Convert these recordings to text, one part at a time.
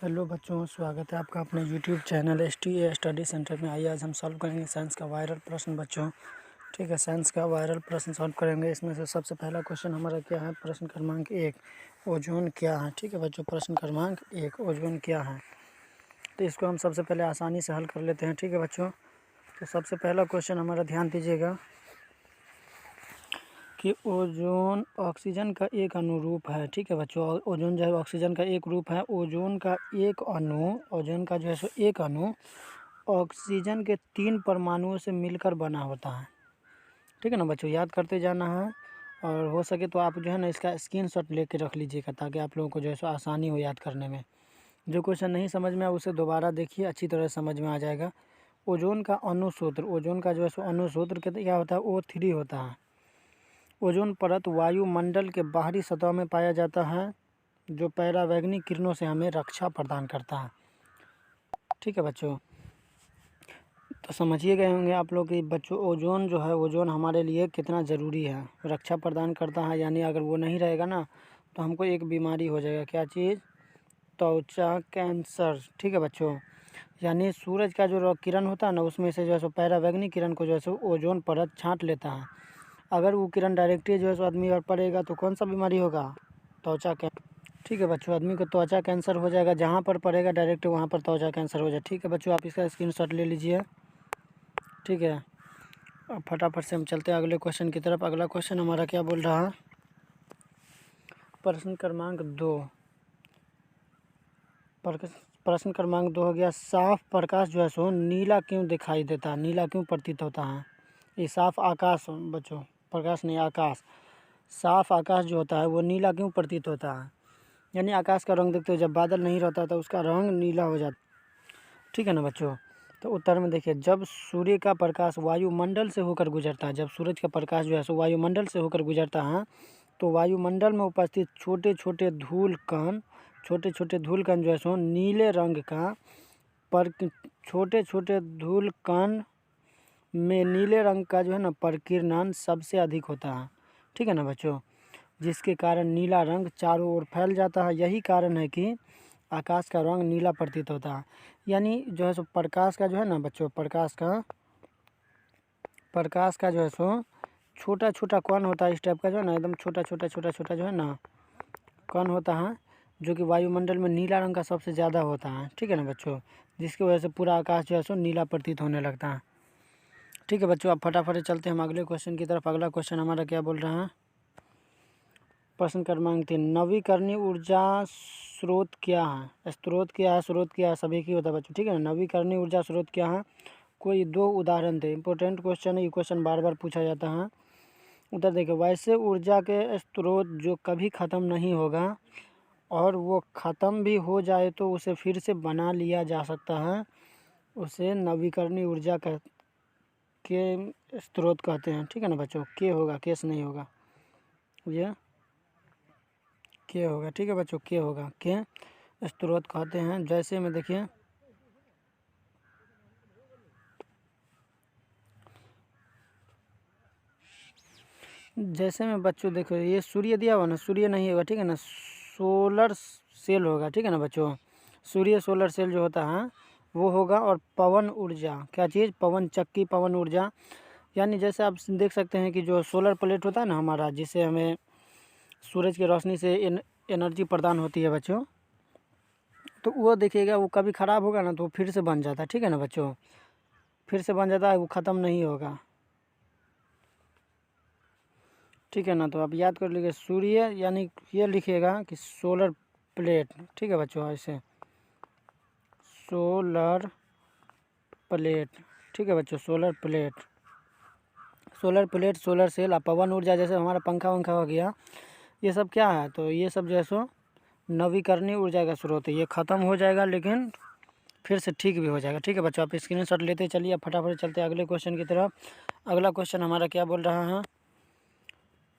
Hello बच्चों, स्वागत है आपका अपने YouTube channel STA study centre में। आइए आज हम सॉल्व करेंगे साइंस का वायरल प्रश्न बच्चों। ठीक है, साइंस का वायरल प्रश्न सॉल्व करेंगे। इसमें से सबसे पहला क्वेश्चन हमारा क्या है? प्रश्न क्रमांक 1, ओजोन क्या है? ठीक है बच्चों, प्रश्न क्रमांक 1, ओजोन क्या है? तो इसको हम सबसे पहले आसानी से हल कर लेते हैं। ठीक है बच्चों, तो सबसे पहला क्वेश्चन हमारा ध्यान दीजिएगा कि ओजोन ऑक्सीजन का एक अनुरूप है। ठीक है बच्चों, ओजोन जो है ऑक्सीजन का एक रूप है। ओजोन का ओजोन का जो है सो एक अणु ऑक्सीजन के 3 परमाणुओं से मिलकर बना होता है। ठीक है ना बच्चों, याद करते जाना है। और हो सके तो आप जो है ना इसका स्क्रीनशॉट लेके रख लीजिएगा, ताकि आप लोगों को जो है सो आसानी हो याद करने में। जो क्वेश्चन नहीं समझ में आए उसे दोबारा देखिए, अच्छी तरह समझ में आ जाएगा। ओजोन का अणुसूत्र, ओजोन का जो है सो अणुसूत्र क्या होता है? O3 होता है। ओजोन परत वायुमंडल के बाहरी सतह में पाया जाता है, जो पराबैंगनी किरणों से हमें रक्षा प्रदान करता है। ठीक है बच्चों, तो समझिए गए होंगे आप लोग कि बच्चों ओजोन जो है, ओजोन हमारे लिए कितना ज़रूरी है, रक्षा प्रदान करता है। यानी अगर वो नहीं रहेगा ना तो हमको एक बीमारी हो जाएगा। क्या चीज़? त्वचा कैंसर। ठीक है बच्चों, यानी सूरज का जो किरण होता है ना, उसमें से जो है सो पराबैंगनी किरण को जो है सो ओजोन परत छांट लेता है। अगर वो किरण डायरेक्टली जो है सो आदमी पर पड़ेगा तो कौन सा बीमारी होगा? त्वचा कैंसर। ठीक है बच्चों, आदमी को त्वचा कैंसर हो जाएगा। जहाँ पर पड़ेगा डायरेक्ट वहाँ पर त्वचा कैंसर हो जाए। ठीक है बच्चों, आप इसका स्क्रीनशॉट ले लीजिए। ठीक है, अब फटाफट से हम चलते हैं अगले क्वेश्चन की तरफ। अगला क्वेश्चन हमारा क्या बोल रहा है? प्रश्न क्रमांक 2, प्रश्न क्रमांक 2 हो गया, साफ प्रकाश जो है सो नीला क्यों दिखाई देता है? नीला क्यों प्रतीत होता है? ये साफ आकाश बच्चों, प्रकाश नहीं आकाश। साफ आकाश जो होता है वो नीला क्यों प्रतीत होता है? यानी आकाश का रंग देखते हो, जब बादल नहीं रहता तो उसका रंग नीला हो जाता। ठीक है ना बच्चों, तो उत्तर में देखिए, जब सूर्य का प्रकाश वायुमंडल से होकर गुजरता है, जब सूरज का प्रकाश जो है सो वायुमंडल से होकर गुजरता है, तो वायुमंडल में उपस्थित छोटे छोटे धूल कण जो है सो नीले रंग का छोटे छोटे धूल कण में नीले रंग का जो है ना प्रकीर्णन सबसे अधिक होता है। ठीक है ना बच्चों, जिसके कारण नीला रंग चारों ओर फैल जाता है। यही कारण है कि आकाश का रंग नीला प्रतीत होता है। यानी जो है सो प्रकाश का जो है ना बच्चों, प्रकाश का जो है सो छोटा छोटा कण होता है, इस टाइप का जो है ना, एकदम छोटा छोटा जो है ना कण होता है, जो कि वायुमंडल में नीला रंग का सबसे ज़्यादा होता है। ठीक है ना बच्चों, जिसकी वजह से पूरा आकाश जो है सो नीला प्रतीत होने लगता है। ठीक है बच्चों, अब फटाफट चलते हैं हम अगले क्वेश्चन की तरफ। अगला क्वेश्चन हमारा क्या बोल रहा है? प्रश्न क्रमांक 3, नवीकरणीय ऊर्जा स्रोत क्या है? स्रोत क्या है, स्रोत क्या है, सभी की होता है बच्चों। ठीक है ना, नवीकरणीय ऊर्जा स्रोत क्या है? कोई 2 उदाहरण दे। इंपॉर्टेंट क्वेश्चन है, ये क्वेश्चन बार बार पूछा जाता है। उत्तर देखिए, वैसे ऊर्जा के स्रोत जो कभी ख़त्म नहीं होगा और वो ख़त्म भी हो जाए तो उसे फिर से बना लिया जा सकता है, उसे नवीकरणीय ऊर्जा के स्रोत कहते हैं। ठीक है ना बच्चों, के होगा, केस नहीं होगा, ये के होगा। ठीक है बच्चों, के होगा, के स्रोत कहते हैं। जैसे में देखिए, जैसे में बच्चों देखो, ये सूर्य दिया हुआ ना, सूर्य नहीं होगा। ठीक है ना, सोलर सेल होगा। ठीक है ना बच्चों, सूर्य सोलर सेल जो होता है वो होगा। और पवन ऊर्जा, क्या चीज़? पवन चक्की, पवन ऊर्जा। यानी जैसे आप देख सकते हैं कि जो सोलर प्लेट होता है ना हमारा, जिससे हमें सूरज की रोशनी से एनर्जी प्रदान होती है बच्चों, तो वो देखिएगा, वो कभी ख़राब होगा ना तो फिर से बन जाता है। ठीक है ना बच्चों, फिर से बन जाता है, वो ख़त्म नहीं होगा। ठीक है ना, तो आप याद कर लीजिए, सूर्य यानी ये लिखिएगा कि सोलर प्लेट। ठीक है बच्चों, ऐसे सोलर प्लेट। ठीक है बच्चों, सोलर प्लेट, सोलर सेल। पवन ऊर्जा जैसे हमारा पंखा वंखा हो गया, ये सब क्या है? तो ये सब जो है सो नवीकरणीय ऊर्जा का स्रोत है। ये ख़त्म हो जाएगा लेकिन फिर से ठीक भी हो जाएगा। ठीक है बच्चों, आप स्क्रीनशॉट लेते चलिए। फटाफट चलते हैं अगले क्वेश्चन की तरफ। अगला क्वेश्चन हमारा क्या बोल रहा है?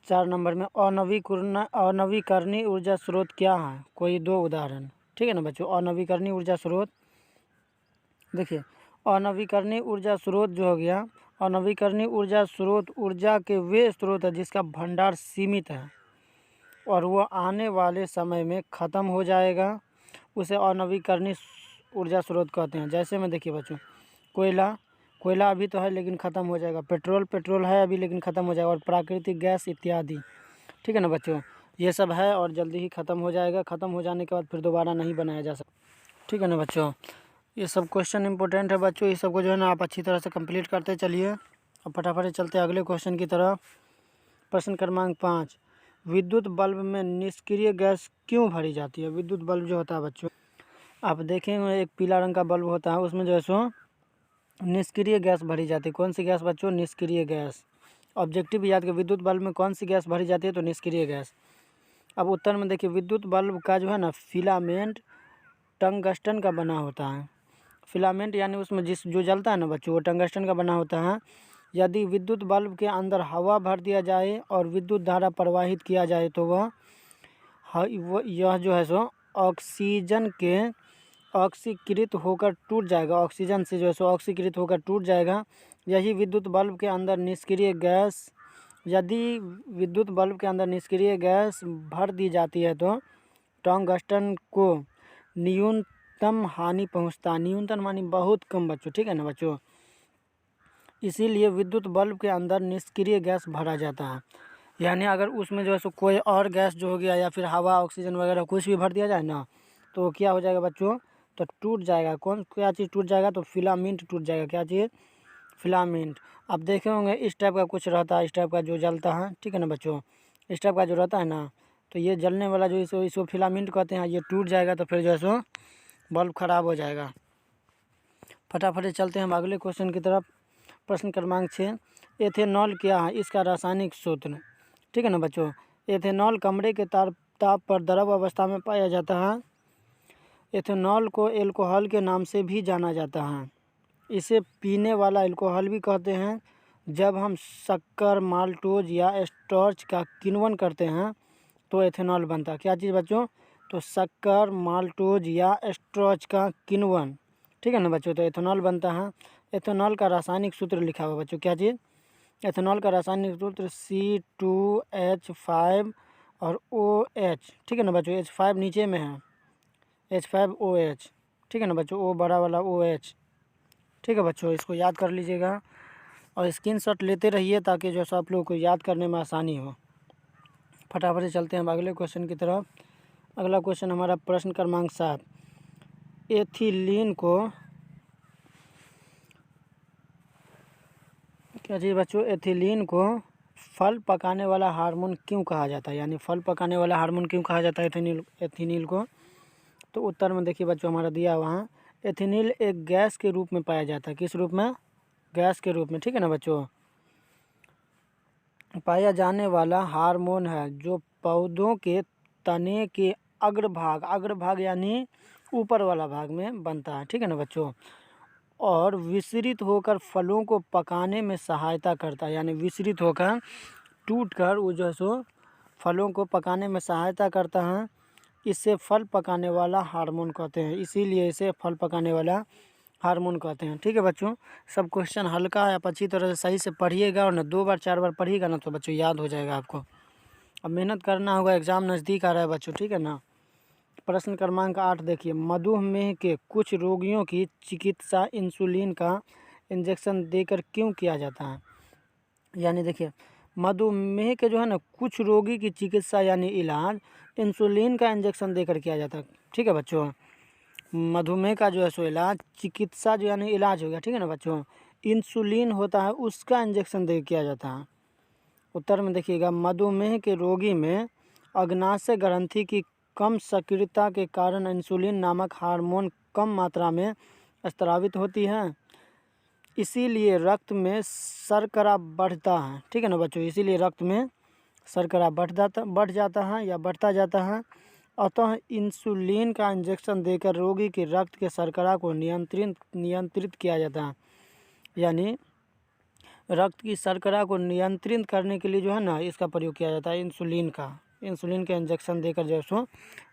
4 नंबर में, अनवीकरणीय ऊर्जा स्रोत क्या है? कोई 2 उदाहरण। ठीक है ना बच्चों, अनवीकरणीय ऊर्जा स्रोत देखिए, अनवीकरणीय ऊर्जा स्रोत जो हो गया, अनवीकरणीय ऊर्जा स्रोत ऊर्जा के वे स्रोत है जिसका भंडार सीमित है और वो आने वाले समय में ख़त्म हो जाएगा। उसे अनवीकरणीय ऊर्जा स्रोत कहते हैं। जैसे में देखिए बच्चों, कोयला अभी तो है लेकिन ख़त्म हो जाएगा, पेट्रोल है अभी लेकिन ख़त्म हो जाएगा, और प्राकृतिक गैस इत्यादि। ठीक है ना बच्चों, ये सब है और जल्दी ही ख़त्म हो जाएगा। ख़त्म हो जाने के बाद फिर दोबारा नहीं बनाया जा सकता। ठीक है ना बच्चों, ये सब क्वेश्चन इंपॉर्टेंट है बच्चों, ये सबको जो है ना आप अच्छी तरह से कंप्लीट करते चलिए। अब फटाफट चलते हैं अगले क्वेश्चन की तरफ। प्रश्न क्रमांक 5, विद्युत बल्ब में निष्क्रिय गैस क्यों भरी जाती है? विद्युत बल्ब जो होता है बच्चों, आप देखेंगे एक पीला रंग का बल्ब होता है, उसमें जो है सो निष्क्रिय गैस भरी जाती है। कौन सी गैस बच्चों? निष्क्रिय गैस। ऑब्जेक्टिव याद कर, विद्युत बल्ब में कौन सी गैस भरी जाती है? तो निष्क्रिय गैस। अब उत्तर में देखिए, विद्युत बल्ब का जो है ना फिलामेंट टंगस्टन का बना होता है। फिलामेंट यानी उसमें जो जलता है ना बच्चों, वो टंगस्टन का बना होता है। यदि विद्युत बल्ब के अंदर हवा भर दिया जाए और विद्युत धारा प्रवाहित किया जाए तो यह जो है सो ऑक्सीजन के ऑक्सीकृत होकर टूट जाएगा। ऑक्सीजन से जो है सो ऑक्सीकृत होकर टूट जाएगा। यही विद्युत बल्ब के अंदर निष्क्रिय गैस, यदि विद्युत बल्ब के अंदर निष्क्रिय गैस भर दी जाती है तो टंगस्टन को न्यूनतम हानि पहुंचता। न्यूनतम मानी बहुत कम बच्चों। ठीक है ना बच्चों, इसीलिए विद्युत बल्ब के अंदर निष्क्रिय गैस भरा जाता है। यानी अगर उसमें जो है सो कोई और गैस जो हो गया या फिर हवा ऑक्सीजन वगैरह कुछ भी भर दिया जाए ना, तो क्या हो जाएगा बच्चों? तो टूट जाएगा। क्या चीज़ टूट जाएगा? तो फिलामेंट टूट जाएगा। क्या चीज़? फिलामेंट। आप देखे होंगे इस टाइप का कुछ रहता है, इस टाइप का जो जलता है। ठीक है ना बच्चों, इस टाइप का जो रहता है ना, तो ये जलने वाला जो इसको फिलामेंट कहते हैं। ये टूट जाएगा तो फिर जो है सो बल्ब खराब हो जाएगा। फटाफट चलते हैं हम अगले क्वेश्चन की तरफ। प्रश्न क्रमांक 6, एथेनॉल क्या है? इसका रासायनिक सूत्र। ठीक है ना बच्चों, एथेनॉल कमरे के ताप पर द्रव अवस्था में पाया जाता है। एथेनॉल को एल्कोहल के नाम से भी जाना जाता है। इसे पीने वाला एल्कोहल भी कहते हैं। जब हम शक्कर, माल्टोज या स्टार्च का किण्वन करते हैं तो एथेनॉल बनता है। क्या चीज़ बच्चों? तो शक्कर, माल्टोज या स्टार्च का किण्वन। ठीक है ना बच्चों, तो एथेनॉल बनता है। एथेनॉल का रासायनिक सूत्र लिखा हुआ बच्चों, क्या चीज़? एथेनॉल का रासायनिक सूत्र C2H5 और OH। ठीक है ना बच्चों, H5 नीचे में है, H5OH। ठीक है ना बच्चों, O बड़ा वाला OH। ठीक है बच्चों, इसको याद कर लीजिएगा और स्क्रीनशॉट लेते रहिए ताकि जो है आप लोगों को याद करने में आसानी हो। फटाफट से चलते हैं हम अगले क्वेश्चन की तरफ। अगला क्वेश्चन हमारा प्रश्न क्रमांक 7, एथिलीन को क्या चीज़ बच्चों? एथिलीन को फल पकाने वाला हार्मोन क्यों कहा जाता है? यानी फल पकाने वाला हार्मोन क्यों कहा जाता है एथिनील को? तो उत्तर में देखिए बच्चों हमारा दिया हुआ है, एथिनील एक गैस के रूप में पाया जाता है। किस रूप में? गैस के रूप में। ठीक है ना बच्चों, पाया जाने वाला हार्मोन है जो पौधों के तने के अग्रभाग यानी ऊपर वाला भाग में बनता है। ठीक है ना बच्चों, और विसरित होकर फलों को पकाने में सहायता करता है। यानी विसरित होकर टूट कर वो जो है सो फलों को पकाने में सहायता करता है। इसे फल पकाने वाला हार्मोन कहते हैं। इसीलिए इसे फल पकाने वाला हार्मोन कहते हैं। ठीक है बच्चों, सब क्वेश्चन हल्का है, आप अच्छी तरह से सही से पढ़िएगा और ना 2 बार 4 बार पढ़िएगा ना तो बच्चों याद हो जाएगा आपको। अब मेहनत करना होगा, एग्ज़ाम नज़दीक आ रहा है बच्चों। ठीक है ना। प्रश्न क्रमांक 8 देखिए, मधुमेह के कुछ रोगियों की चिकित्सा इंसुलिन का इंजेक्शन देकर क्यों किया जाता है? यानी देखिए, मधुमेह के जो है ना कुछ रोगी की चिकित्सा यानी इलाज इंसुलिन का इंजेक्शन देकर किया जाता है। ठीक है बच्चों, मधुमेह का जो है सो इलाज, चिकित्सा जो यानी इलाज हो गया। ठीक है ना बच्चों, इंसुलिन होता है उसका इंजेक्शन दे किया जाता है। उत्तर में देखिएगा, मधुमेह के रोगी में अग्नाशय ग्रंथि की कम सक्रियता के कारण इंसुलिन नामक हार्मोन कम मात्रा में स्रावित होती है। इसीलिए रक्त में शर्करा बढ़ता है। ठीक है ना बच्चों, इसीलिए रक्त में शर्करा बढ़ जाता है या बढ़ता जाता है। अतः इंसुलिन का इंजेक्शन देकर रोगी के रक्त के शर्करा को नियंत्रित किया जाता है। यानी रक्त की शर्करा को नियंत्रित करने के लिए जो है ना इसका प्रयोग किया जाता है, इंसुलिन का इंजेक्शन देकर जो है सो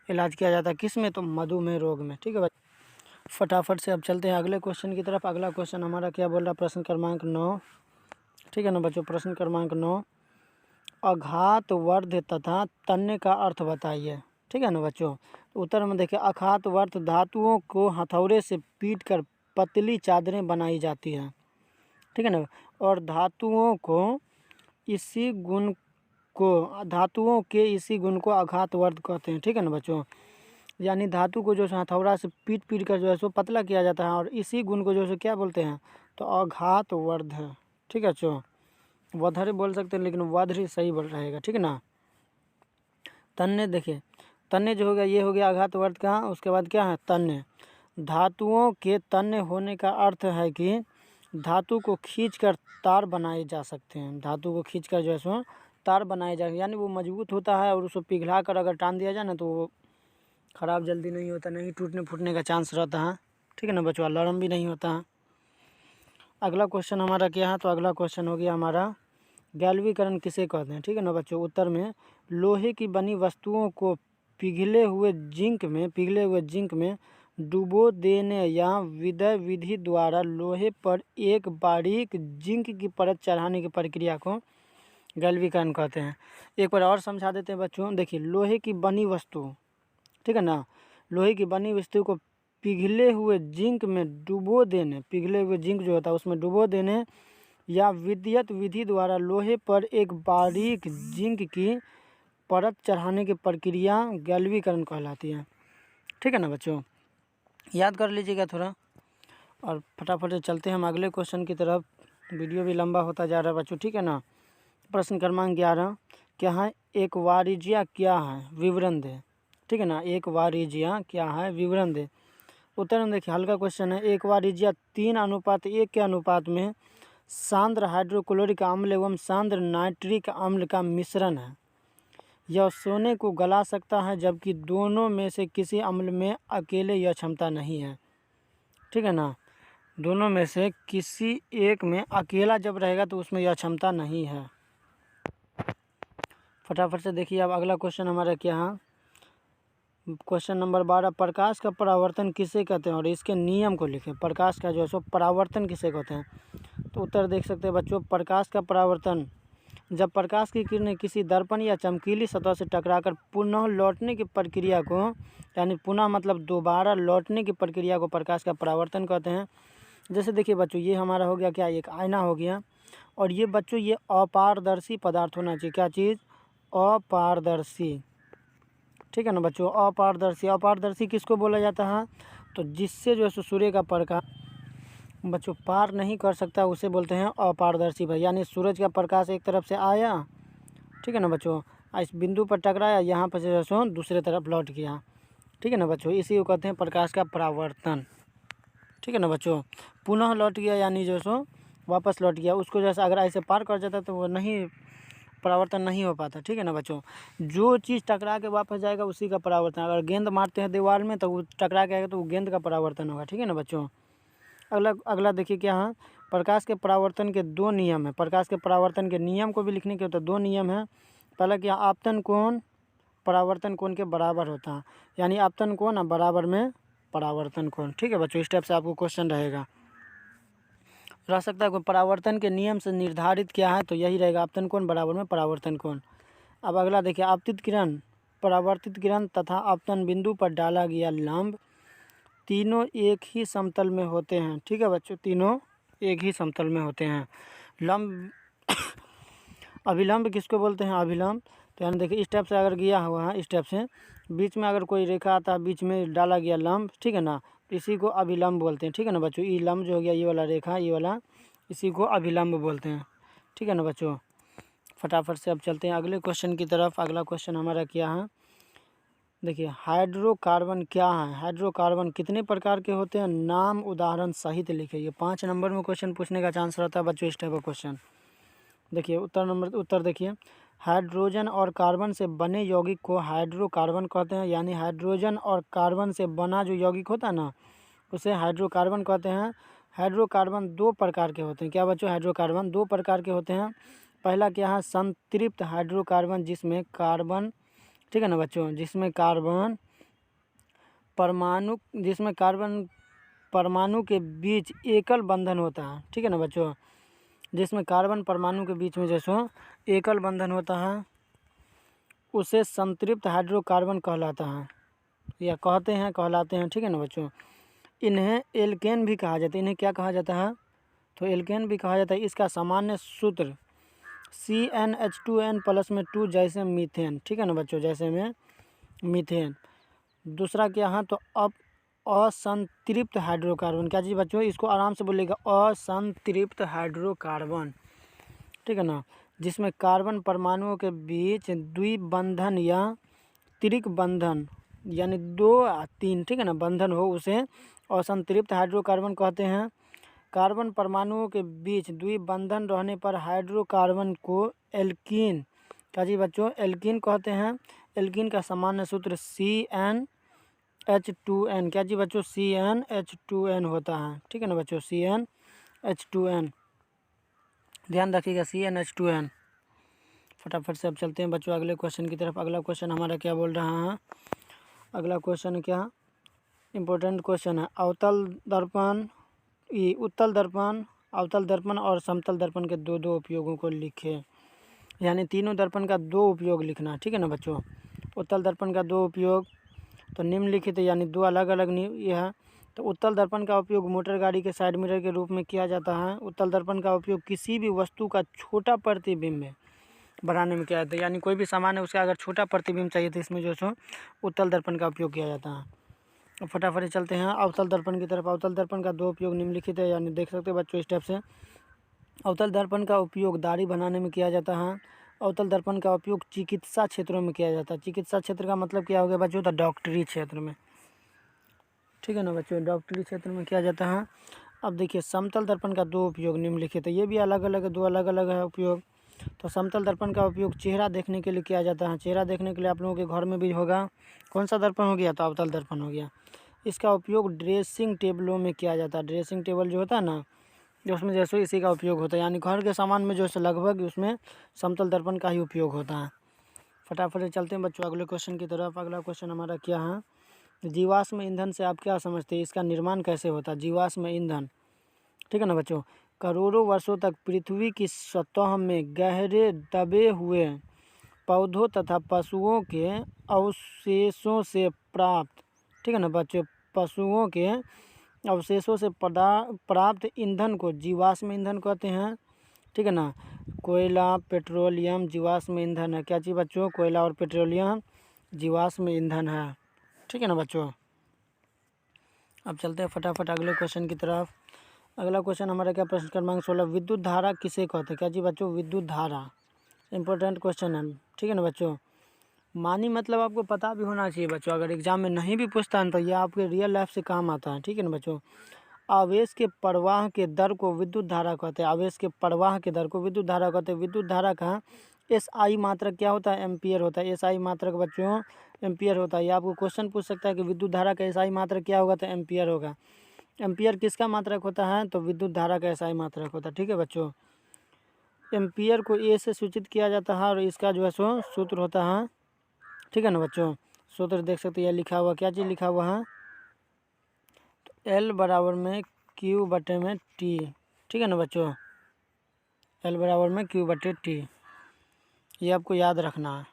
इलाज किया जाता है। किस में? तो मधुमेह रोग में। ठीक है बच्चों, फटाफट से अब चलते हैं अगले क्वेश्चन की तरफ। अगला क्वेश्चन हमारा क्या बोल रहा है? प्रश्न क्रमांक 9। ठीक है ना बच्चों, प्रश्न क्रमांक 9, अघात वर्ध तथा तन्य का अर्थ बताइए। ठीक है ना बच्चों। तो उत्तर में देखिए अखात वर्त धातुओं को हथौड़े से पीट कर पतली चादरें बनाई जाती हैं, ठीक है ना। और धातुओं के इसी गुण को अघात वर्त कहते हैं, ठीक है ना बच्चों। यानी धातु को जो है हथौड़ा से पीट पीट कर जो है सो पतला किया जाता है, और इसी गुण को जो है क्या बोलते हैं, तो अघात वर्ध है, ठीक है बच्चों। वधर बोल सकते हैं लेकिन वध ही सही बोल रहेगा, ठीक है ना। तन्य देखिए, तन्य जो हो गया ये हो गया आघात वर्त का। उसके बाद क्या है तन्य। धातुओं के तन्य होने का अर्थ है कि धातु को खींचकर तार बनाए जा सकते हैं। धातु को खींचकर जो है सो तार बनाए जा, यानी वो मजबूत होता है और उसको पिघला कर अगर टान दिया जाए ना तो वो ख़राब जल्दी नहीं होता, नहीं टूटने फूटने का चांस रहता है, ठीक है ना बच्चों। लरम भी नहीं होता है। अगला क्वेश्चन हमारा क्या है, तो अगला क्वेश्चन हो गया हमारा गैल्वीकरण किसे कहते हैं, ठीक है ना बच्चों। उत्तर में लोहे की बनी वस्तुओं को पिघले हुए जिंक में डुबो देने या विदय विधि द्वारा लोहे पर एक बारीक जिंक की परत चढ़ाने की प्रक्रिया को गैल्वीकरण कहते हैं। एक बार और समझा देते हैं बच्चों। देखिए लोहे की बनी वस्तु, ठीक है ना, लोहे की बनी वस्तु को पिघले हुए जिंक में डुबो देने, पिघले हुए जिंक जो होता है उसमें डुबो देने या विद्युत विधि द्वारा लोहे पर एक बारीक जिंक की परत चढ़ाने की प्रक्रिया गैल्वीकरण कहलाती है, ठीक है ना बच्चों। याद कर लीजिएगा थोड़ा, और फटाफट चलते हैं हम अगले क्वेश्चन की तरफ। वीडियो भी लंबा होता जा रहा है बच्चों, ठीक है ना। प्रश्न क्रमांक 11 क्या है, एक वाणिज्य क्या है, विवरण दे, ठीक है ना। एक वाणिज्य क्या है, विवरण दे। उत्तर में देखिए हल्का क्वेश्चन है। एक वाणिज्य 3:1 के अनुपात में सांद्र हाइड्रोक्लोरिक अम्ल एवं सांद्र नाइट्रिक अम्ल का मिश्रण है। यह सोने को गला सकता है जबकि दोनों में से किसी अम्ल में अकेले यह क्षमता नहीं है, ठीक है ना। दोनों में से किसी एक में अकेला जब रहेगा तो उसमें यह क्षमता नहीं है। फटाफट से देखिए अब अगला क्वेश्चन हमारा क्या है। क्वेश्चन नंबर 12 प्रकाश का परावर्तन किसे कहते हैं और इसके नियम को लिखें। प्रकाश का जो है सो परावर्तन किसे कहते हैं, तो उत्तर देख सकते हैं बच्चों। प्रकाश का परावर्तन जब प्रकाश की किरणें किसी दर्पण या चमकीली सतह से टकराकर पुनः लौटने की प्रक्रिया को, यानी पुनः मतलब दोबारा लौटने की प्रक्रिया को प्रकाश का परावर्तन कहते हैं। जैसे देखिए बच्चों ये हमारा हो गया क्या, एक आईना हो गया, और ये बच्चों ये अपारदर्शी पदार्थ होना चाहिए। क्या चीज़, अपारदर्शी, ठीक है ना बच्चों। अपारदर्शी किसको बोला जाता है, तो जिससे जो है सूर्य का प्रकाश बच्चों पार नहीं कर सकता उसे बोलते हैं अपारदर्शी भाई। यानी सूरज का प्रकाश एक तरफ से आया, ठीक है ना बच्चों, इस बिंदु पर टकराया, यहाँ पर जो है सो दूसरे तरफ लौट गया, ठीक है ना बच्चों। इसी को कहते हैं प्रकाश का परावर्तन, ठीक है ना बच्चों। पुनः लौट गया यानी जो सो वापस लौट गया, उसको जैसे अगर ऐसे पार कर जाता तो वो नहीं, परावर्तन नहीं हो पाता, ठीक है ना बच्चों। जो चीज़ टकरा के वापस जाएगा उसी का परावर्तन। अगर गेंद मारते हैं दीवार में तो वो टकरा के आएगा तो वो गेंद का परावर्तन होगा, ठीक है ना बच्चों। अगला देखिए क्या है, प्रकाश के परावर्तन के 2 नियम हैं। प्रकाश के परावर्तन के नियम को भी लिखने के तो 2 नियम हैं। पहला क्या, आपतन कोण परावर्तन कोण के बराबर होता है, यानी आपतन कोण और बराबर में परावर्तन कोण, ठीक है बच्चों। इस टाइप से आपको क्वेश्चन रहेगा, रह सकता है कोई परावर्तन के नियम से निर्धारित क्या है, तो यही रहेगा आपतन कोण बराबर में परावर्तन कोण। अब अगला देखिए, आपतित किरण, परावर्तित किरण तथा आपतन बिंदु पर डाला गया लंब तीनों एक ही समतल में होते हैं, ठीक है बच्चों, तीनों एक ही समतल में होते हैं। लंब अभिलंब किसको बोलते हैं, अभिलंब, तो यानी देखिए इस टाइप से अगर गया हुआ है, इस टाइप से बीच में अगर कोई रेखा आता है, बीच में डाला गया लंब, ठीक है ना, तो इसी को अभिलंब बोलते हैं, ठीक है ना बच्चों। ये लंब जो हो गया, ये वाला रेखा, ये वाला, इसी को अभिलंब बोलते हैं, ठीक है ना बच्चों। फटाफट से अब चलते हैं अगले क्वेश्चन की तरफ। अगला क्वेश्चन हमारा क्या है, देखिए हाइड्रोकार्बन क्या है, हाइड्रोकार्बन कितने प्रकार के होते हैं, नाम उदाहरण सहित लिखे। ये 5 नंबर में क्वेश्चन पूछने का चांस रहता है बच्चों इस टाइप का क्वेश्चन। देखिए उत्तर देखिए, हाइड्रोजन और कार्बन से बने यौगिक को हाइड्रोकार्बन कहते हैं। यानी हाइड्रोजन और कार्बन से बना जो यौगिक होता है ना, उसे हाइड्रोकार्बन कहते हैं। हाइड्रोकार्बन 2 प्रकार के होते हैं। क्या बच्चों, हाइड्रोकार्बन 2 प्रकार के होते हैं। पहला क्या है, संतृप्त हाइड्रोकार्बन, जिसमें कार्बन, ठीक है ना बच्चों, जिसमें कार्बन परमाणु के बीच एकल बंधन होता है, ठीक है ना बच्चों, जिसमें कार्बन परमाणु के बीच में जैसो एकल बंधन होता है। उसे संतृप्त हाइड्रोकार्बन कहलाता है या कहलाते हैं, ठीक है ना बच्चों। इन्हें एल्केन भी कहा जाता है। इन्हें क्या कहा जाता है? तो एल्केन भी कहा जाता है। इसका सामान्य सूत्र CnH2n+2 जैसे मीथेन, ठीक है ना बच्चों, जैसे में मीथेन। दूसरा क्या है? तो अब असंतृप्त हाइड्रोकार्बन, क्या चीज़ बच्चों, इसको आराम से बोलिएगा, असंतृप्त हाइड्रोकार्बन, ठीक है ना, जिसमें कार्बन परमाणुओं के बीच द्विबंधन या त्रिक बंधन यानी 2 या 3, ठीक है ना, बंधन हो, उसे असंतृप्त हाइड्रोकार्बन कहते हैं। कार्बन परमाणुओं के बीच द्विबंधन रहने पर हाइड्रोकार्बन को एल्कीन, क्या जी बच्चों, एल्कीन कहते हैं। एल्कीन का सामान्य सूत्र CnH2n, क्या जी बच्चों, CnH2n होता है, ठीक है ना बच्चों, CnH2n, ध्यान रखिएगा, CnH2n। फटाफट से अब चलते हैं बच्चों अगले क्वेश्चन की तरफ। अगला क्वेश्चन हमारा क्या बोल रहा है? अगला क्वेश्चन क्या इम्पोर्टेंट क्वेश्चन है। उत्तल दर्पण, अवतल दर्पण और समतल दर्पण के दो उपयोगों को लिखे, यानी तीनों दर्पण का 2 उपयोग लिखना, ठीक है ना बच्चों। उत्तल दर्पण का 2 उपयोग तो निम्नलिखित है, यानी 2 अलग अलग ये है। तो उत्तल दर्पण का उपयोग मोटर गाड़ी के साइड मिरर के रूप में किया जाता है। उत्तल दर्पण का उपयोग किसी भी वस्तु का छोटा प्रतिबिंब बनाने में किया जाता है, यानी कोई भी सामान है उसका अगर छोटा प्रतिबिंब चाहिए तो इसमें जो सो उत्तल दर्पण का उपयोग किया जाता है। अब फटाफट चलते हैं अवतल दर्पण की तरफ। अवतल दर्पण का 2 उपयोग निम्नलिखित है, यानी देख सकते हैं बच्चों स्टेप से। अवतल दर्पण का उपयोग दाढ़ी बनाने में किया जाता है। अवतल दर्पण का उपयोग चिकित्सा क्षेत्रों में किया जाता है। चिकित्सा क्षेत्र का मतलब क्या हो गया बच्चों? तो डॉक्टरी क्षेत्र में, ठीक है ना बच्चों, डॉक्टरी क्षेत्र में किया जाता है। अब देखिए समतल दर्पण का 2 उपयोग निम्नलिखित है, ये भी अलग अलग है, 2 अलग अलग है उपयोग। तो समतल दर्पण का उपयोग चेहरा देखने के लिए किया जाता है। चेहरा देखने के लिए आप लोगों के घर में भी होगा, कौन सा दर्पण हो गया? तो अवतल दर्पण हो गया। इसका उपयोग ड्रेसिंग टेबलों में किया जाता है। ड्रेसिंग टेबल जो होता है ना, जो उसमें जैसे इसी का उपयोग होता है, यानी घर के सामान में जो है लगभग उसमें समतल दर्पण का ही उपयोग होता है। फटाफट चलते हैं बच्चों अगले क्वेश्चन की तरफ। अगला क्वेश्चन हमारा क्या है? जीवाश्म ईंधन से आप क्या समझते हैं? इसका निर्माण कैसे होता है? जीवाश्म ईंधन, ठीक है ना बच्चों, करोड़ों वर्षों तक पृथ्वी की सतह में गहरे दबे हुए पौधों तथा पशुओं के अवशेषों से प्राप्त, ठीक है ना बच्चों, पशुओं के अवशेषों से प्राप्त ईंधन को जीवाश्म ईंधन कहते हैं, ठीक है ना। कोयला, पेट्रोलियम जीवाश्म ईंधन है, क्या चीज़ बच्चों? कोयला और पेट्रोलियम जीवाश्म ईंधन है, ठीक है ना बच्चों। अब चलते हैं फटाफट अगले क्वेश्चन की तरफ। अगला क्वेश्चन हमारा क्या, प्रश्न क्रमांक 16, विद्युत धारा किसे कहते हैं? क्या जी बच्चों? विद्युत धारा इंपॉर्टेंट क्वेश्चन है, ठीक है ना बच्चों। मानी मतलब आपको पता भी होना चाहिए बच्चों, अगर एग्जाम में नहीं भी पूछता है तो यह आपके रियल लाइफ से काम आता है, ठीक है ना बच्चों। आवेश के प्रवाह के दर को विद्युत धारा कहते हैं। आवेश के प्रवाह के दर को विद्युत धारा कहते हैं। विद्युत धारा का SI मात्रक क्या होता है? एम्पियर होता है। SI मात्रक बच्चों एम्पियर होता है। ये आपको क्वेश्चन पूछ सकता है कि विद्युत धारा का SI मात्रक क्या होगा? तो एम्पियर होगा। एम्पियर किसका मात्रक होता है? तो विद्युत धारा का SI मात्रक होता है, ठीक है बच्चों। एम्पियर को A से सूचित किया जाता है और इसका जो है सो सूत्र होता है, ठीक है ना बच्चों। सूत्र देख सकते हैं, यह लिखा हुआ, क्या चीज़ लिखा हुआ है? तो L बराबर में Q बटे में T, ठीक है ना बच्चों, L बराबर में Q बटे T, ये आपको याद रखना है।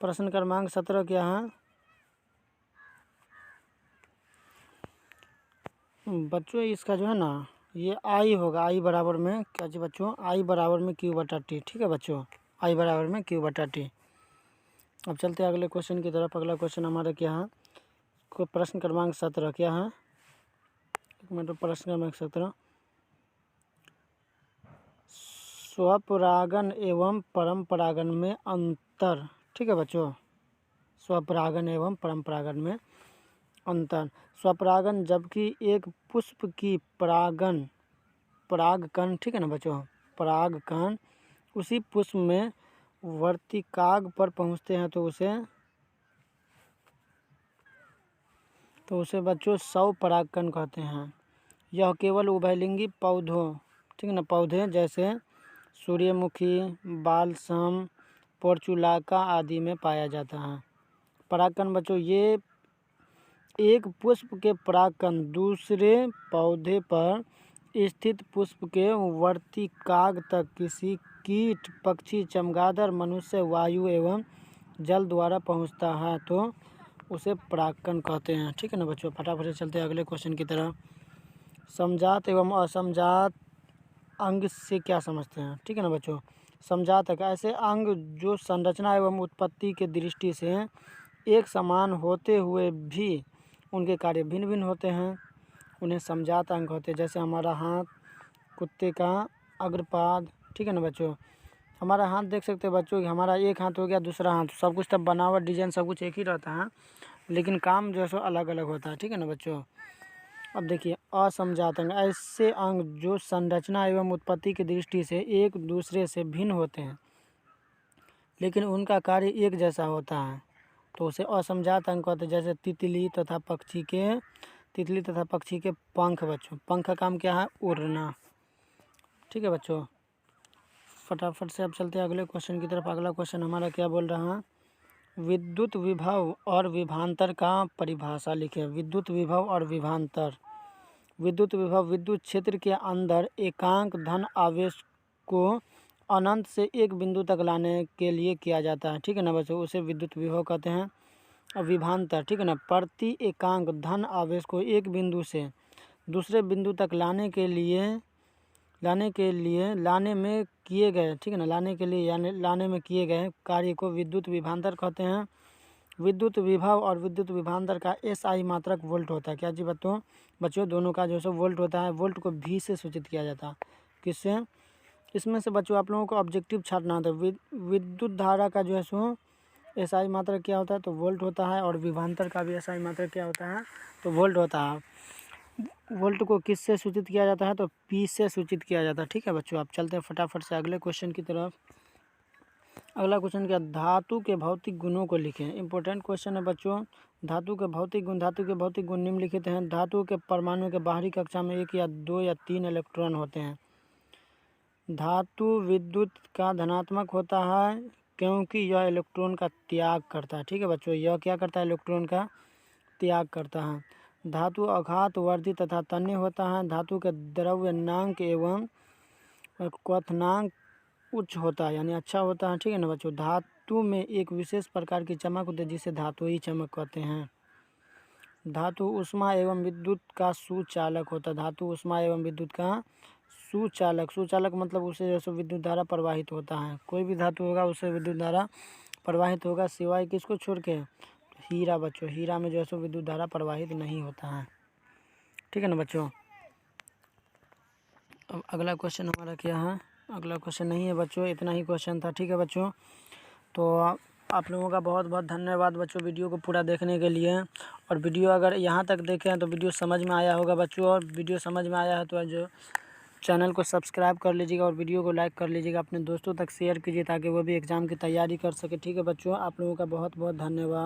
प्रश्न क्रमांक 17 क्या है बच्चों? इसका जो है ना ये I होगा, I बराबर में क्या जी बच्चों? I बराबर में Q बटा T, ठीक है बच्चों, I बराबर में Q बटा T। अब चलते हैं अगले क्वेश्चन की तरफ। अगला क्वेश्चन हमारा क्या है? प्रश्न क्रमांक 17 क्या है? एक मिनट, प्रश्न क्रमांक 17, स्वपरागन एवं परम्परागन में अंतर, ठीक है बच्चों, स्वपरागन एवं परम्परागन में अंतर। स्वपरागन जबकि एक पुष्प की परागकण, ठीक है ना बच्चों, परागकण उसी पुष्प में वर्तिकाग्र पर पहुंचते हैं तो उसे बच्चों स्वपरागकण कहते हैं। यह केवल उभयलिंगी पौधों, ठीक है ना, पौधे जैसे सूर्यमुखी, बालसम, पोर्चुलाका आदि में पाया जाता है। परागकण बच्चों ये एक पुष्प के परागकण दूसरे पौधे पर स्थित पुष्प के वर्तिकाग्र तक किसी कीट, पक्षी, चमगादड़, मनुष्य, वायु एवं जल द्वारा पहुंचता है तो उसे परागकण कहते हैं। ठीक है ना बच्चों। फटाफट से चलते हैं अगले क्वेश्चन की तरफ। समजात एवं असमजात अंग से क्या समझते हैं। ठीक है ना बच्चों। समजात अंग ऐसे अंग जो संरचना एवं उत्पत्ति के दृष्टि से एक समान होते हुए भी उनके कार्य भिन्न भिन्न होते हैं, उन्हें समजात अंग होते हैं। जैसे हमारा हाथ, कुत्ते का अग्रपाद। ठीक है ना बच्चों। हमारा हाथ देख सकते हैं बच्चों कि हमारा एक हाथ हो गया, दूसरा हाथ, सब कुछ तब बनावट डिजाइन सब कुछ एक ही रहता है, लेकिन काम जो है सो अलग अलग होता है। ठीक है ना बच्चों। अब देखिए असमजात अंग ऐसे अंग जो संरचना एवं उत्पत्ति की दृष्टि से एक दूसरे से भिन्न होते हैं लेकिन उनका कार्य एक जैसा होता है तो उसे असमजात अंग कहते हैं। जैसे तितली तथा पक्षी के पंख बच्चों। पंख का काम क्या है? उड़ना। ठीक है बच्चों। फटाफट से अब चलते हैं अगले क्वेश्चन की तरफ। अगला क्वेश्चन हमारा क्या बोल रहा है? विद्युत विभव और विभवांतर का परिभाषा लिखें। विद्युत विभव और विभवांतर। विद्युत विभव विद्युत क्षेत्र के अंदर एकांक धन आवेश को अनंत से एक बिंदु तक लाने के लिए किया जाता है। ठीक है ना बच्चों। उसे विद्युत विभव कहते हैं। और विभवांतर, ठीक है ना, प्रति एकांक धन आवेश को एक बिंदु से दूसरे बिंदु तक लाने में किए गए, ठीक है ना, लाने में किए गए कार्य को विद्युत विभवांतर कहते हैं। विद्युत विभव और विद्युत विभवांतर का एसआई मात्रक वोल्ट होता है। क्या जी बच्चों दोनों का जो है वोल्ट होता है। वोल्ट को भी से सूचित किया जाता है। किससे? इसमें से बच्चों आप लोगों को ऑब्जेक्टिव छाटना होता है। विद्युत धारा का जो है सो एसआई मात्रक क्या होता है? तो वोल्ट होता है। और विभवांतर का भी एसआई मात्रक क्या होता है? तो वोल्ट होता है। वोल्ट को किससे सूचित किया जाता है? तो पी से सूचित किया जाता है। ठीक है बच्चों। आप चलते हैं फटाफट से अगले क्वेश्चन की तरफ। अगला क्वेश्चन क्या? धातु के भौतिक गुणों को लिखें। इंपॉर्टेंट क्वेश्चन है बच्चों। धातु के भौतिक गुण निम्नलिखित हैं। धातु के परमाणु के बाहरी कक्षा में 1 या 2 या 3 इलेक्ट्रॉन होते हैं। धातु विद्युत का धनात्मक होता है क्योंकि यह इलेक्ट्रॉन का त्याग करता है। ठीक है बच्चों। यह क्या करता है? इलेक्ट्रॉन का त्याग करता है। धातु अघात वर्धी तथा तन्य होता है। धातु के द्रव्यनांक एवं क्वथनांक उच्च होता है, यानी अच्छा होता है। ठीक है ना बच्चों। धातु में एक विशेष प्रकार की चमक होती है जिसे धातुई चमक कहते हैं। धातु ऊष्मा एवं विद्युत का सुचालक होता है। धातु ऊष्मा एवं विद्युत का सुचालक मतलब उसे जैसे विद्युत धारा प्रवाहित होता है। कोई भी धातु होगा उससे विद्युत धारा प्रवाहित होगा, सिवाय किसको छोड़ के? हीरा बच्चों। हीरा में जो है सो विद्युत धारा प्रवाहित नहीं होता है। ठीक है ना बच्चों। अब अगला क्वेश्चन हमारा क्या है? अगला क्वेश्चन नहीं है बच्चों, इतना ही क्वेश्चन था। ठीक है बच्चों। तो आप लोगों का बहुत बहुत धन्यवाद बच्चों वीडियो को पूरा देखने के लिए। और वीडियो अगर यहाँ तक देखे हैं तो वीडियो समझ में आया होगा बच्चों। और वीडियो समझ में आया है तो जो चैनल को सब्सक्राइब कर लीजिएगा और वीडियो को लाइक कर लीजिएगा। अपने दोस्तों तक शेयर कीजिए ताकि वो भी एग्ज़ाम की तैयारी कर सके। ठीक है बच्चों। आप लोगों का बहुत बहुत धन्यवाद।